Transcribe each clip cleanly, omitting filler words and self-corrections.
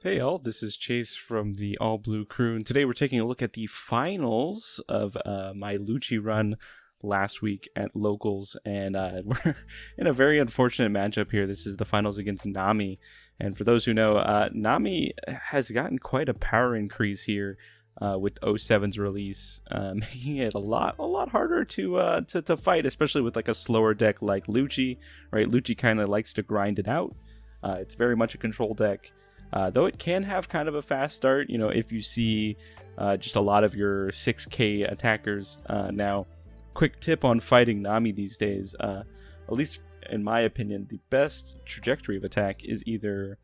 Hey all, this is Chase from the All Blue crew, and today we're taking a look at the finals of my Lucci run last week at Locals, and we're in a very unfortunate matchup here. This is the finals against Nami, and for those who know, Nami has gotten quite a power increase here with 07's release, making it a lot harder to fight, especially with like a slower deck like Lucci. Right, Lucci kind of likes to grind it out. It's very much a control deck. Though it can have kind of a fast start, you know, if you see just a lot of your 6k attackers. Now, quick tip on fighting Nami these days, at least in my opinion, the best trajectory of attack is either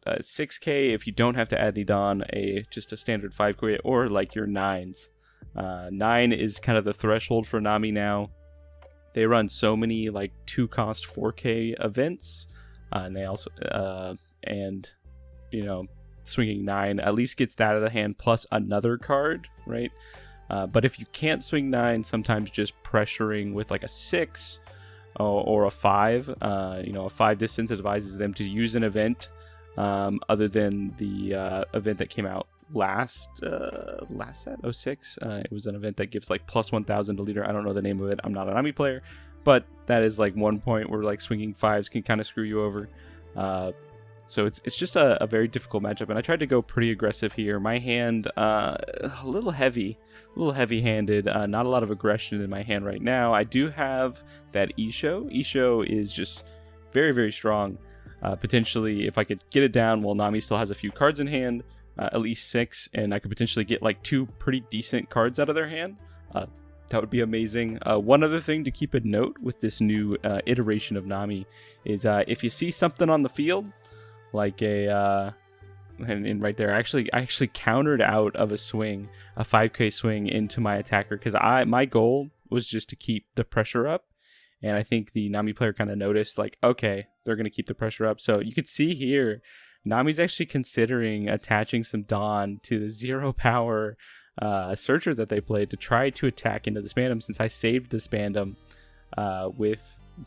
6k if you don't have to add any Dawn, just a standard 5k, or like your 9s. 9 is kind of the threshold for Nami now. They run so many like 2-cost 4k events, and they also you know, swinging 9 at least gets that out of the hand plus another card, right? But if you can't swing 9, sometimes just pressuring with like a 6 or a 5, you know, a 5 disincentivizes them to use an event other than the event that came out last set, 06. It was an event that gives like plus 1,000 to leader. I don't know the name of it. I'm not a Nami player, but that is like one point where like swinging 5s can kind of screw you over. So it's just a very difficult matchup, and I tried to go pretty aggressive here. My hand, a little heavy-handed, not a lot of aggression in my hand right now. I do have that Issho. Issho is just very, very strong. Potentially, if I could get it down while Nami still has a few cards in hand, at least 6, and I could potentially get like 2 pretty decent cards out of their hand, that would be amazing. One other thing to keep a note with this new iteration of Nami is if you see something on the field, like and right there, I actually countered out of a swing, a 5k swing into my attacker, because my goal was just to keep the pressure up, and I think the Nami player kind of noticed, like, okay, they're gonna keep the pressure up. So you could see here, Nami's actually considering attaching some Dawn to the 0 power searcher that they played to try to attack into the Spandam, since I saved the Spandam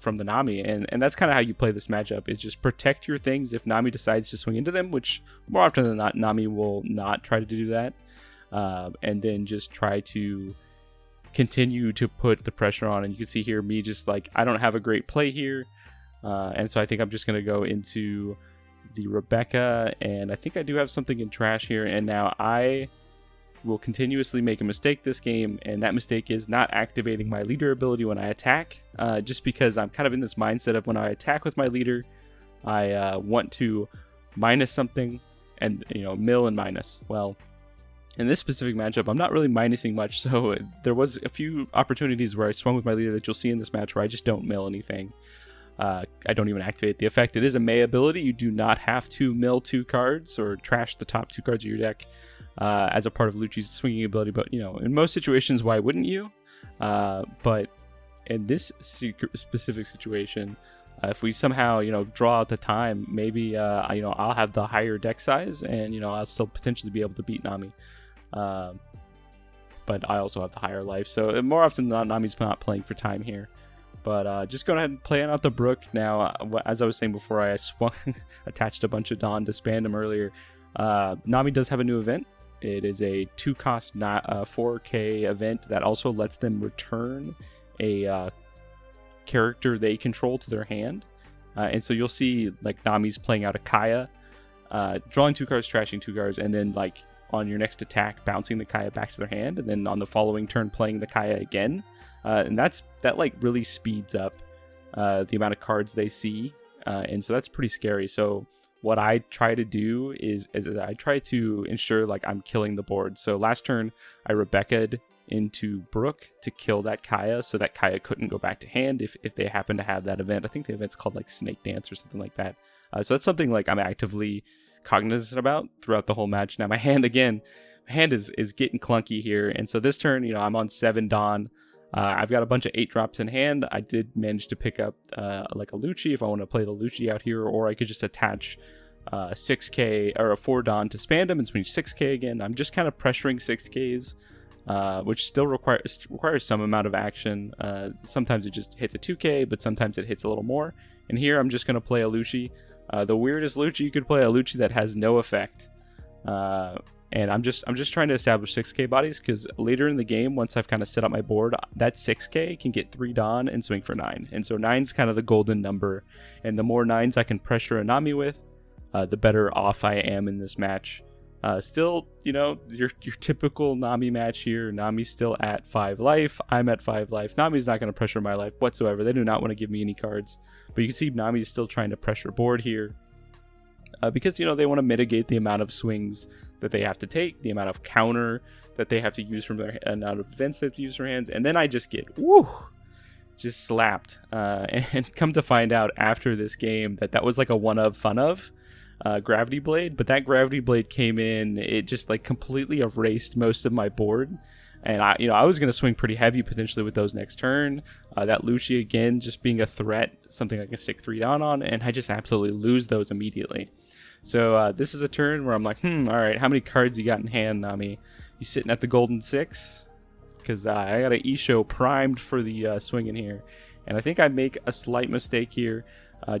from the Nami, and that's kind of how you play this matchup, is just protect your things if Nami decides to swing into them, which more often than not Nami will not try to do that, and then just try to continue to put the pressure on. And you can see here me just like, I don't have a great play here, and so I think I'm just going to go into the Rebecca, and I think I do have something in trash here, and now I will continuously make a mistake this game, and that mistake is not activating my leader ability when I attack, just because I'm kind of in this mindset of when I attack with my leader, I want to minus something, and, you know, mill and minus. Well, in this specific matchup, I'm not really minusing much, so there was a few opportunities where I swung with my leader that you'll see in this match where I just don't mill anything. I don't even activate the effect. It is a May ability. You do not have to mill 2 cards or trash the top 2 cards of your deck as a part of Lucci's swinging ability, but, you know, in most situations, why wouldn't you? But in this specific situation, if we somehow, you know, draw out the time, maybe, you know, I'll have the higher deck size, and, you know, I'll still potentially be able to beat Nami. But I also have the higher life, so more often than not, Nami's not playing for time here. But just go ahead and play out the Brook. Now, as I was saying before, I attached a bunch of Dawn to Spandam earlier. Nami does have a new event. It is a 2-cost 4k event that also lets them return a character they control to their hand. And so you'll see like Nami's playing out a Kaya, drawing 2 cards, trashing 2 cards, and then like on your next attack, bouncing the Kaya back to their hand, and then on the following turn playing the Kaya again. And that like really speeds up the amount of cards they see, and so that's pretty scary. So what I try to do is I try to ensure like I'm killing the board. So last turn I Rebecca'd into Brook to kill that Kaya, so that Kaya couldn't go back to hand if they happen to have that event. I think the event's called like Snake Dance or something like that. So that's something like I'm actively cognizant about throughout the whole match. Now my hand is getting clunky here, and so this turn, you know, I'm on 7 Dawn. I've got a bunch of 8 drops in hand. I did manage to pick up like a Lucci if I want to play the Lucci out here, or I could just attach 6k or a 4 Dawn to Spandam and swing 6k again. I'm just kind of pressuring 6ks, which still requires some amount of action. Sometimes it just hits a 2k, but sometimes it hits a little more. And here I'm just going to play a Lucci. The weirdest Lucci you could play, a Lucci that has no effect. And I'm just trying to establish 6k bodies, because later in the game, once I've kind of set up my board, that 6k can get 3 Dawn and swing for 9. And so 9's kind of the golden number. And the more 9s I can pressure a Nami with, the better off I am in this match. Still, you know, your typical Nami match here. Nami's still at 5 life. I'm at 5 life. Nami's not going to pressure my life whatsoever. They do not want to give me any cards. But you can see Nami's still trying to pressure board here. Because, you know, they want to mitigate the amount of swings that they have to take, the amount of counter that they have to use from their amount of events they have to use their hands. And then I just get, just slapped. And come to find out after this game that was like a one of fun of. Gravity Blade, but that Gravity Blade came in, it just like completely erased most of my board, and I was going to swing pretty heavy potentially with those next turn. That Lucci again just being a threat, something I can stick 3 down on, and I just absolutely lose those immediately. So this is a turn where I'm like, alright, how many cards you got in hand, Nami? You sitting at the golden 6? Because I got an Issho primed for the swing in here, and I think I make a slight mistake here,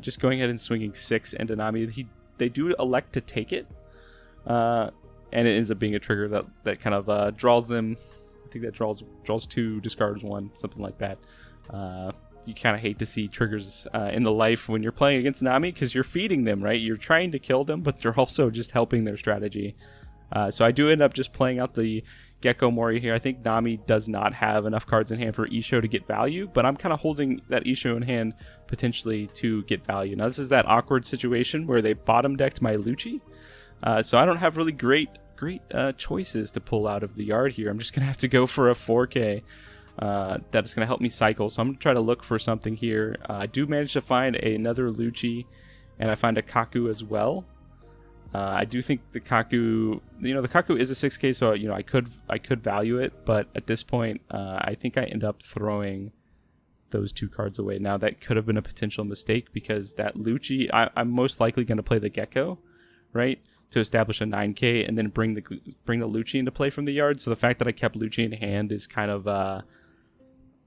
just going ahead and swinging 6 into Nami. They do elect to take it, and it ends up being a trigger that kind of draws them. I think that draws 2, discards 1, something like that. You kind of hate to see triggers in the life when you're playing against Nami, because you're feeding them, right? You're trying to kill them, but you're also just helping their strategy. So I do end up just playing out the Gecko Moria here. I think Nami does not have enough cards in hand for Issho to get value, but I'm kind of holding that Issho in hand potentially to get value. Now this is that awkward situation where they bottom decked my Lucci, so I don't have really great choices to pull out of the yard here. I'm just gonna have to go for a 4k that is gonna help me cycle. So I'm gonna try to look for something here. I do manage to find another Lucci, and I find a Kaku as well. I do think the Kaku, the Kaku is a 6k, so I could value it, but at this point, I think I end up throwing those 2 cards away. Now that could have been a potential mistake, because that Lucci, I'm most likely going to play the Gecko, right, to establish a 9k, and then bring the Lucci into play from the yard. So the fact that I kept Lucci in hand is kind of,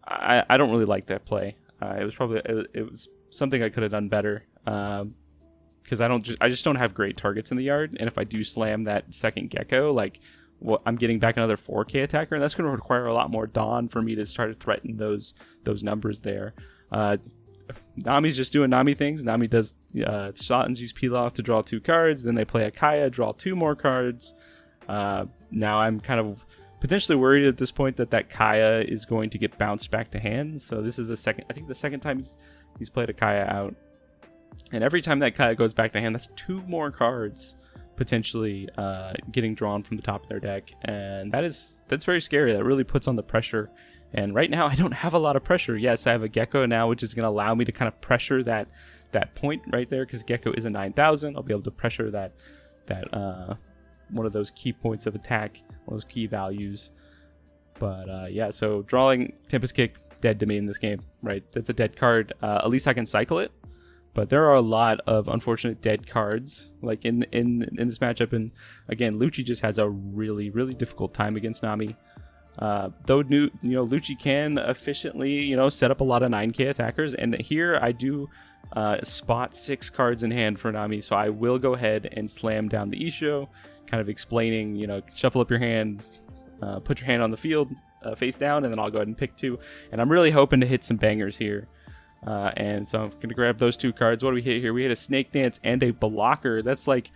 I don't really like that play. It was something I could have done better. Because I just don't have great targets in the yard, and if I do slam that second Gecko, I'm getting back another 4k attacker, and that's going to require a lot more Dawn for me to start to threaten those numbers there. Nami's just doing Nami things. Nami does Shotens use peel off to draw 2 cards, then they play a Kaya, draw 2 more cards. Now I'm kind of potentially worried at this point that Kaya is going to get bounced back to hand. So this is the second time he's played a Kaya out. And every time that Kaya goes back to hand, that's 2 more cards potentially getting drawn from the top of their deck. And that's very scary. That really puts on the pressure. And right now, I don't have a lot of pressure. Yes, I have a Gecko now, which is going to allow me to kind of pressure that point right there, because Gecko is a 9,000. I'll be able to pressure that one of those key points of attack, one of those key values. But yeah, so drawing Tempest Kick, dead to me in this game, right? That's a dead card. At least I can cycle it. But there are a lot of unfortunate dead cards, like in this matchup. And again, Lucci just has a really, really difficult time against Nami. Though Lucci can efficiently, set up a lot of 9k attackers. And here I do spot 6 cards in hand for Nami, so I will go ahead and slam down the Issho, kind of explaining, shuffle up your hand, put your hand on the field face down, and then I'll go ahead and pick 2. And I'm really hoping to hit some bangers here. And so I'm going to grab those 2 cards. What do we hit here? We hit a Snake Dance and a Blocker. That's like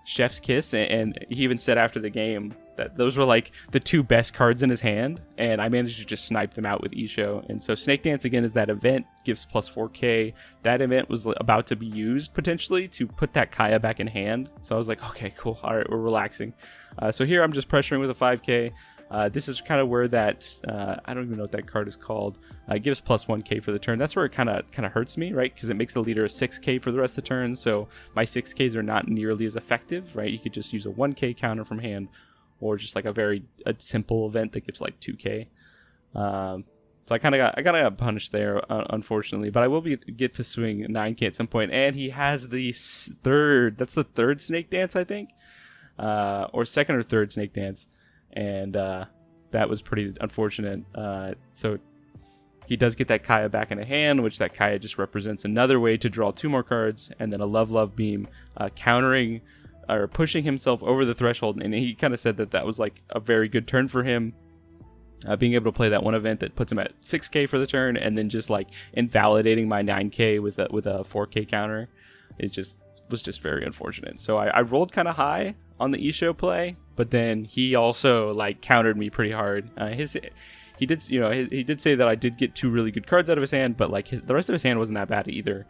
chef's kiss. And he even said after the game that those were like the 2 best cards in his hand. And I managed to just snipe them out with Issho. And so Snake Dance, again, is that event, gives plus 4k. That event was about to be used potentially to put that Kaya back in hand. So I was like, okay, cool. All right, we're relaxing. So here I'm just pressuring with a 5k. This is kind of where that, I don't even know what that card is called. It gives plus 1k for the turn. That's where it kind of hurts me, right? Because it makes the leader a 6k for the rest of the turn. So my 6ks are not nearly as effective, right? You could just use a 1k counter from hand, or just like a simple event that gives like 2k. So I kind of got punished there, unfortunately. But I will get to swing 9k at some point. And he has the that's the 3rd Snake Dance, I think. Or 2nd or 3rd Snake Dance. And that was pretty unfortunate. So he does get that Kaya back in the hand, which that Kaya just represents another way to draw 2 more cards, and then a Love Beam countering or pushing himself over the threshold. And he kind of said that that was like a very good turn for him. Being able to play that one event that puts him at 6k for the turn, and then just like invalidating my 9k with a 4k counter, was just very unfortunate. So I rolled kind of high on the Issho play, but then he also like countered me pretty hard. He did say that I did get 2 really good cards out of his hand, but like the rest of his hand wasn't that bad either.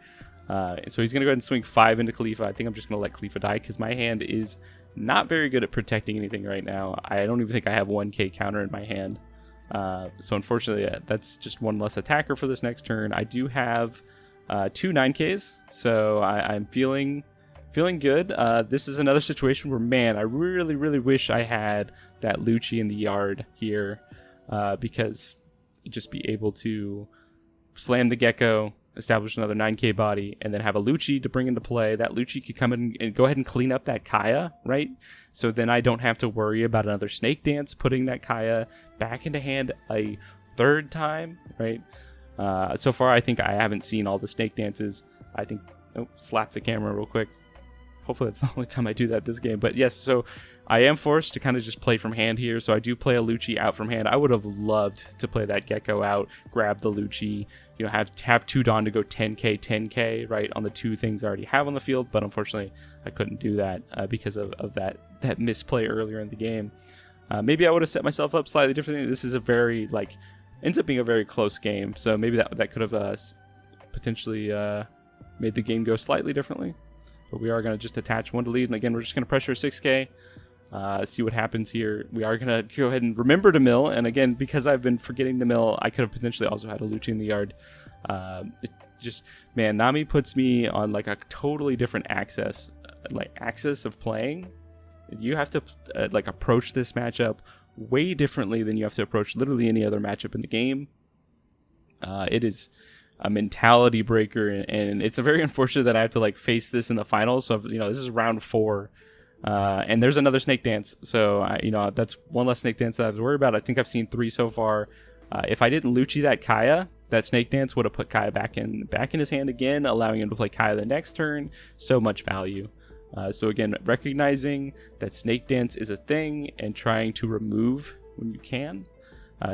So he's gonna go ahead and swing 5 into Kalifa. I think I'm just gonna let Kalifa die because my hand is not very good at protecting anything right now. I don't even think I have 1k counter in my hand. So unfortunately, that's just 1 less attacker for this next turn. I do have 2 9Ks, so I'm feeling good. This is another situation where, man, I really, really wish I had that Lucci in the yard here, because just be able to slam the Gecko, establish another 9k body, and then have a Lucci to bring into play. That Lucci could come in and go ahead and clean up that Kaya, right? So then I don't have to worry about another Snake Dance putting that Kaya back into hand a 3rd time, right? So far, I think I haven't seen all the Snake Dances. I think, slap the camera real quick. Hopefully that's the only time I do that this game. But yes, so I am forced to kind of just play from hand here. So I do play a Lucci out from hand. I would have loved to play that Gecko out, grab the Lucci, have 2 Dawn to go 10k, right, on the 2 things I already have on the field. But unfortunately, I couldn't do that because of that misplay earlier in the game. Maybe I would have set myself up slightly differently. This is a very, ends up being a very close game. So maybe that could have potentially made the game go slightly differently. But we are going to just attach 1 to lead. And again, we're just going to pressure 6k. See what happens here. We are going to go ahead and remember to mill. And again, because I've been forgetting to mill, I could have potentially also had a Lucci in the yard. Man, Nami puts me on like a totally different axis of playing. You have to approach this matchup way differently than you have to approach literally any other matchup in the game. It is a mentality breaker, and it's a very unfortunate that I have to face this in the finals. So this is round 4, and there's another Snake Dance. So that's 1 less Snake Dance that I have to worry about. I think I've seen 3 so far. If I didn't Lucci that Kaya, that Snake Dance would have put Kaya back in his hand again, allowing him to play Kaya the next turn. So much value. So again, recognizing that Snake Dance is a thing and trying to remove when you can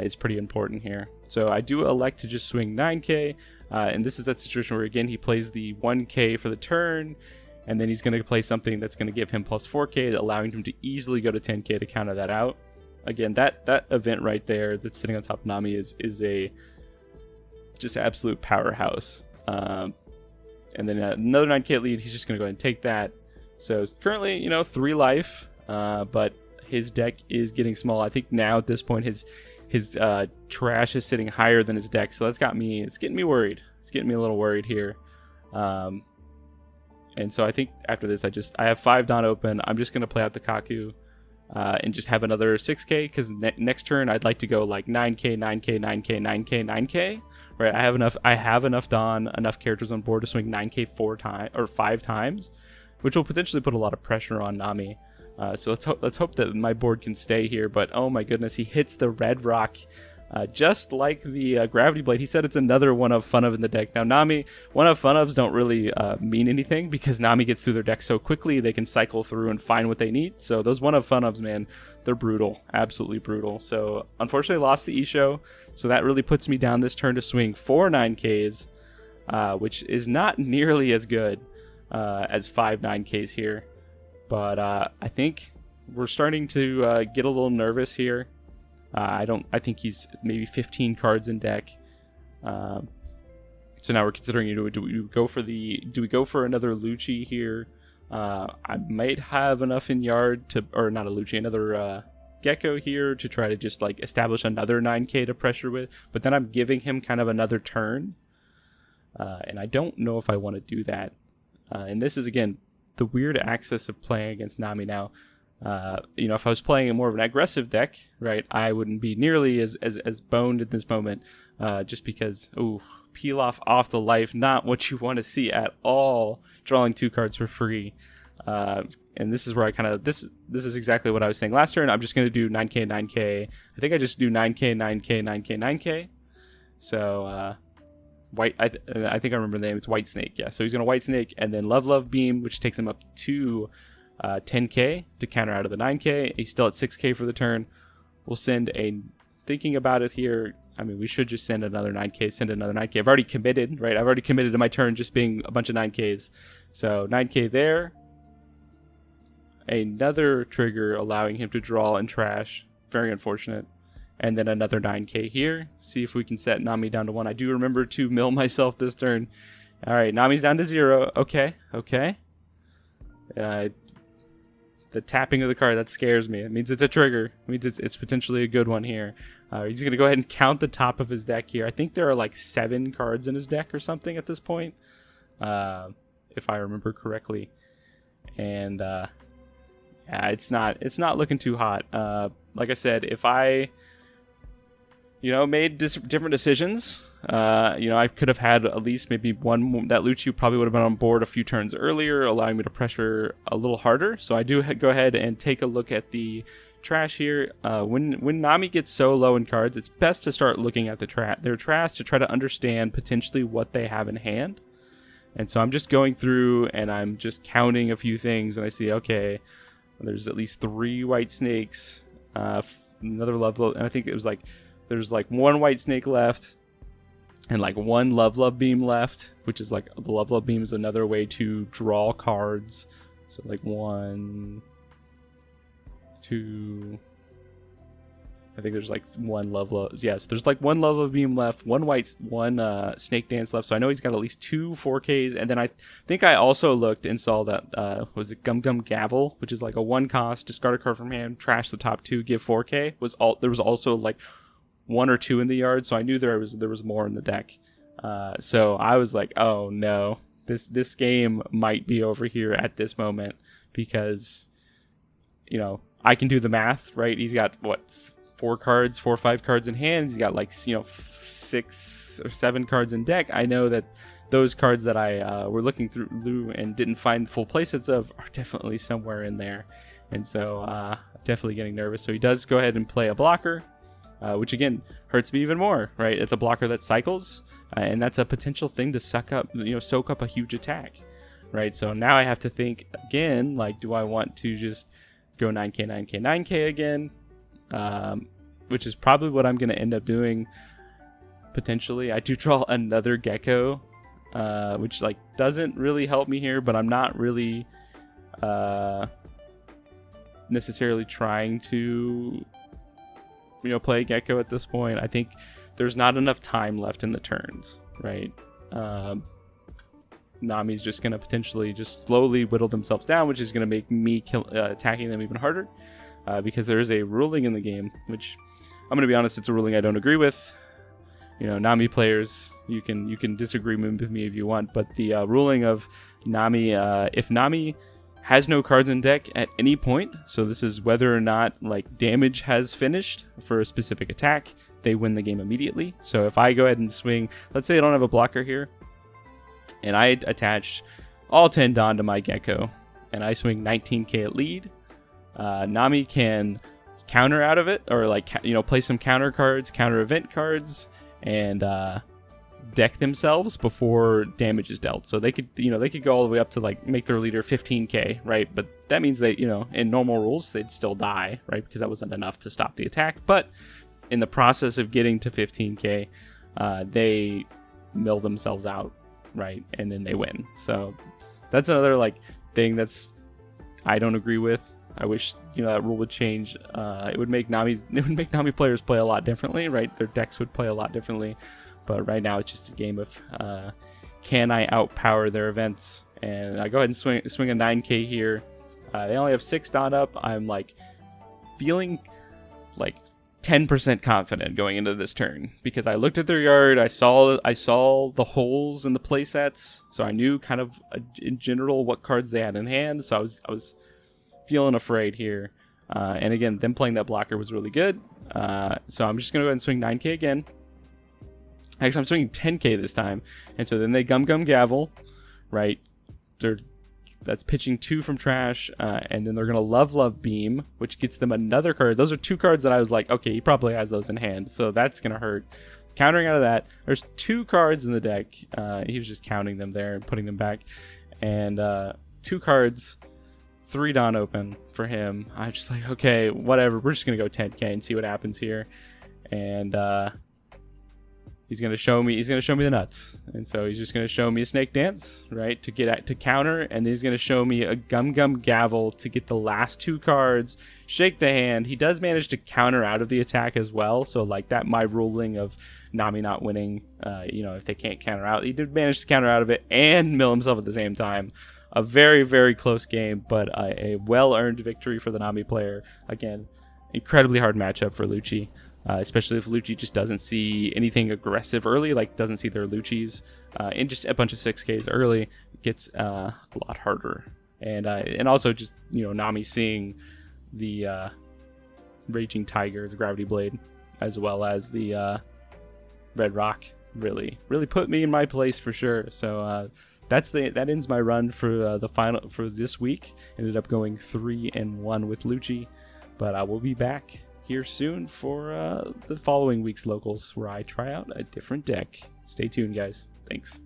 is pretty important here. So I do elect to just swing 9k, and this is that situation where, again, he plays the 1k for the turn, and then he's going to play something that's going to give him plus 4k, allowing him to easily go to 10k to counter that out. Again, that event right there that's sitting on top of Nami is a just absolute powerhouse. And then another 9k lead, he's just going to go ahead and take that. So currently, 3 life, but his deck is getting small. I think now at this point his trash is sitting higher than his deck, so it's getting me worried. It's getting me a little worried here. And so I think after this, I have 5 Dawn open. I'm just gonna play out the Kaku and just have another 6k, because next turn I'd like to go like 9k, 9k, 9k, 9k, 9k. Right, I have enough Dawn, enough characters on board to swing 9k 5 times, which will potentially put a lot of pressure on Nami. So let's hope that my board can stay here. But oh my goodness, he hits the red rock, just like the Gravity Blade. He said it's another one of Fun of in the deck. Now Nami, one of Fun ofs don't really mean anything, because Nami gets through their deck so quickly they can cycle through and find what they need. So those one of Fun ofs, man, they're brutal, absolutely brutal. So unfortunately lost the Issho, so that really puts me down this turn to swing 4 9Ks, which is not nearly as good as 5 9Ks here. But I think we're starting to get a little nervous here. I think he's maybe 15 cards in deck. So now we're considering, do we go for another Lucci here? I might have enough in yard or not a Lucci, another Gecko here to try to just establish another 9k to pressure with. But then I'm giving him kind of another turn, and I don't know if I want to do that. And this is, again, the weird axis of playing against Nami now. If I was playing a more of an aggressive deck, right, I wouldn't be nearly as boned in this moment, just because, peel off the life, not what you want to see at all, drawing 2 cards for free. And this is where I this is exactly what I was saying last turn. I'm just going to do 9k, 9k. I think I just do 9k, 9k, 9k, 9k. So White, I think I remember the name. It's White Snake. Yeah, so he's going to White Snake, and then Love Beam, which takes him up to 10k to counter out of the 9k. He's still at 6k for the turn. We'll send a, thinking about it here, I mean, we should just send another 9k, I've already committed, right? I've already committed to my turn just being a bunch of 9ks. So 9k there. Another trigger allowing him to draw and trash. Very unfortunate. And then another 9k here. See if we can set Nami down to 1. I do remember to mill myself this turn. All right, Nami's down to 0. Okay. The tapping of the card, that scares me. It means it's a trigger. It means it's potentially a good one here. He's going to go ahead and count the top of his deck here. I think there are like 7 cards in his deck or something at this point, if I remember correctly. And yeah, it's not looking too hot. Like I said, if I made different decisions, I could have had at least maybe one more, that Lucci probably would have been on board a few turns earlier, allowing me to pressure a little harder. So I do go ahead and take a look at the trash here. When Nami gets so low in cards, it's best to start looking at their trash to try to understand potentially what they have in hand. And so I'm just going through and I'm just counting a few things, and I see, okay, there's at least 3 White Snakes, another level, and I think it was like there's like 1 White Snake left and like 1 Love Beam left, which is like the Love Beam is another way to draw cards. So like 1, 2, I think there's like 1 yeah, so there's like 1 Love Beam left, 1 Snake Dance left. So I know he's got at least 2 4Ks. And then I think I also looked and saw that was it Gum Gavel, which is like a 1 cost, discard a card from hand, trash the top 2, give 4K. There was also like 1 or 2 in the yard, so I knew there was more in the deck. So I was like, oh no, this game might be over here at this moment, because I can do the math, right? He's got what, 4 or 5 cards in hand. He's got like 6 or 7 cards in deck. I know that those cards that I were looking through and didn't find full playsets of are definitely somewhere in there, and so definitely getting nervous. So he does go ahead and play a blocker. Which again hurts me even more, right? It's a blocker that cycles, and that's a potential thing to soak up a huge attack, right? So now I have to think again, like, do I want to just go 9k again? Which is probably what I'm going to end up doing potentially. I do draw another Gecko, which like doesn't really help me here, but I'm not really necessarily trying to play Gecko at this point. I think there's not enough time left in the turns, right? Nami's just going to potentially just slowly whittle themselves down, which is going to make me attacking them even harder, because there is a ruling in the game, which I'm going to be honest, it's a ruling I don't agree with. Nami players, you can disagree with me if you want, but the ruling of Nami, if Nami has no cards in deck at any point, so this is whether or not like damage has finished for a specific attack, they win the game immediately. So if I go ahead and swing, let's say I don't have a blocker here, and I attach all 10 Dawn to my Gecko, and I swing 19k at lead, Nami can counter out of it, or like play some counter cards, counter event cards, and deck themselves before damage is dealt. So they could go all the way up to like make their leader 15k, right? But that means they, in normal rules, they'd still die, right? Because that wasn't enough to stop the attack. But in the process of getting to 15k, they mill themselves out, right? And then they win. So that's another like thing that's I don't agree with. I wish that rule would change. It would make Nami players play a lot differently, right? Their decks would play a lot differently. But right now it's just a game of can I outpower their events? And I go ahead and swing a 9k here. They only have 6 Dawn up. I'm like feeling like 10% confident going into this turn, because I looked at their yard. I saw the holes in the playsets, so I knew kind of in general what cards they had in hand. So I was feeling afraid here. And again, them playing that blocker was really good. So I'm just gonna go ahead and swing 9k again. Actually, I'm swinging 10k this time. And so then they Gum Gavel, right? That's pitching 2 from trash. And then they're going to Love Beam, which gets them another card. Those are 2 cards that I was like, okay, he probably has those in hand, so that's going to hurt. countering out of that. There's 2 cards in the deck. He was just counting them there and putting them back. And 2 cards, 3 Dawn open for him. I was just like, okay, whatever. We're just going to go 10k and see what happens here. And he's going to show me the nuts. And so he's just going to show me a Snake Dance, right, to counter, and then he's going to show me a Gum Gum Gavel to get the last 2 cards, shake the hand. He does manage to counter out of the attack as well, so like that my ruling of Nami not winning, if they can't counter out, he did manage to counter out of it and mill himself at the same time. A very, very close game, but a well-earned victory for the Nami player. Again, incredibly hard matchup for Lucci. Especially if Lucci just doesn't see anything aggressive early, like doesn't see their Luccis, and just a bunch of 6Ks early, it gets a lot harder. And also just, Nami seeing the Raging Tiger, the Gravity Blade, as well as the Red Rock, really put me in my place for sure. So that ends my run for the final for this week. Ended up going 3-1 with Lucci, but I will be back here soon for the following week's locals, where I try out a different deck. Stay tuned, guys. Thanks.